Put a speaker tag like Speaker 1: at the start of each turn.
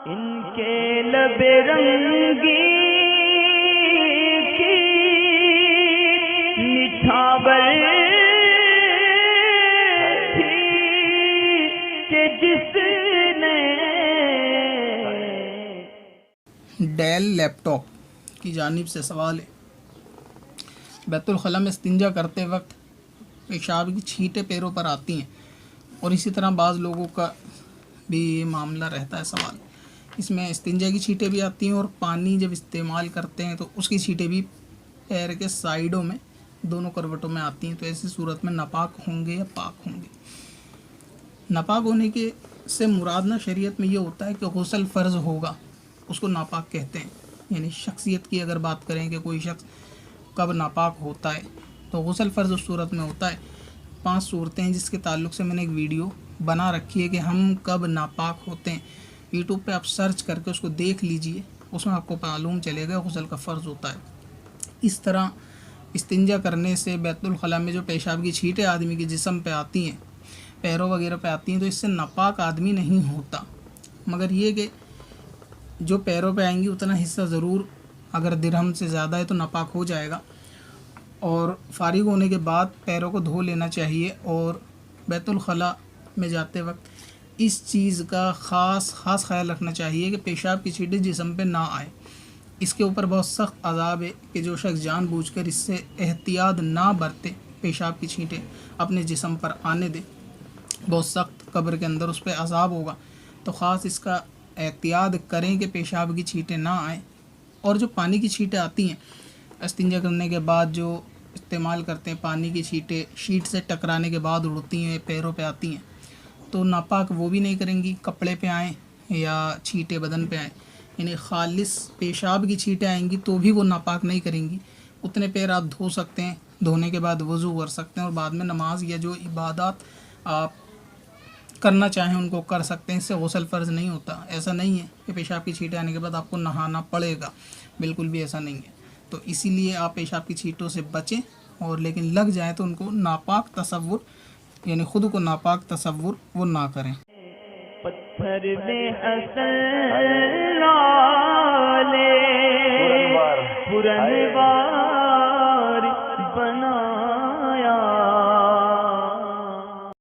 Speaker 1: इनके लबे रंगी की निछावर थी कि जिसने
Speaker 2: डेल लैपटॉप की जानिब से सवाल है। बैतुल खला में इस्तिंजा करते वक्त पेशाब की छींटें पैरों पर आती हैं और इसी तरह बाज़ लोगों का भी ये मामला रहता है। सवाल इसमें इस्तिंजा की छींटें भी आती हैं और पानी जब इस्तेमाल करते हैं तो उसकी छींटें भी पैर के साइडों में दोनों करवटों में आती हैं। तो ऐसी सूरत में नापाक होंगे या पाक होंगे? नापाक होने के से मुराद ना शरीयत में ये होता है कि गुस्ल फ़र्ज़ होगा, उसको नापाक कहते हैं। यानी शख्सियत की अगर बात करें कि कोई शख्स कब नापाक होता है तो गुस्ल फ़र्ज़ उस सूरत में होता है। 5 सूरतें हैं जिसके ताल्लुक़ से मैंने एक वीडियो बना रखी है कि हम कब नापाक होते हैं। यूट्यूब पे आप सर्च करके उसको देख लीजिए, उसमें आपको मालूम चलेगा गुस्ल का फ़र्ज़ होता है। इस तरह इस्तिंजा करने से बैतुल खला में जो पेशाब की छींटें आदमी के जिस्म पे आती हैं, पैरों वगैरह पे आती हैं, तो इससे नापाक आदमी नहीं होता। मगर ये कि जो पैरों पे आएंगी उतना हिस्सा ज़रूर अगर दिरहम से ज़्यादा है तो नापाक हो जाएगा। और फारिग होने के बाद पैरों को धो लेना चाहिए। और बैतुल खला में जाते वक्त इस चीज़ का ख़ास ख्याल रखना चाहिए कि पेशाब की छींटें जिस्म पे ना आए। इसके ऊपर बहुत सख्त अज़ाब है कि जो शख्स जानबूझकर इससे एहतियात ना बरते, पेशाब की छींटें अपने जिस्म पर आने दे, बहुत सख्त कब्र के अंदर उस पर अज़ाब होगा। तो ख़ास इसका एहतियात करें कि पेशाब की छींटें ना आएँ। और जो पानी की छींटें आती हैं इस्तिंजा करने के बाद, जो इस्तेमाल करते हैं, पानी की छींटें शीट से टकराने के बाद उड़ती हैं, पैरों पे आती हैं, तो नापाक वो भी नहीं करेंगी, कपड़े पे आएँ या छींटें बदन पे आएँ। यानी खालिस पेशाब की छींटें आएंगी तो भी वो नापाक नहीं करेंगी। उतने पैर आप धो सकते हैं, धोने के बाद वज़ू कर सकते हैं और बाद में नमाज या जो इबादत आप करना चाहें उनको कर सकते हैं। इससे गुस्ल फ़र्ज़ नहीं होता। ऐसा नहीं है कि पेशाब की छींटें आने के बाद आपको नहाना पड़ेगा, बिल्कुल भी ऐसा नहीं है। तो इसीलिए आप पेशाब की छींटों से बचें, और लेकिन लग जाए तो उनको नापाक तसव्वुर यानी ख़ुद को नापाक तसव्वुर वो ना करें।
Speaker 1: पत्थर में हसन लाले पुरनवार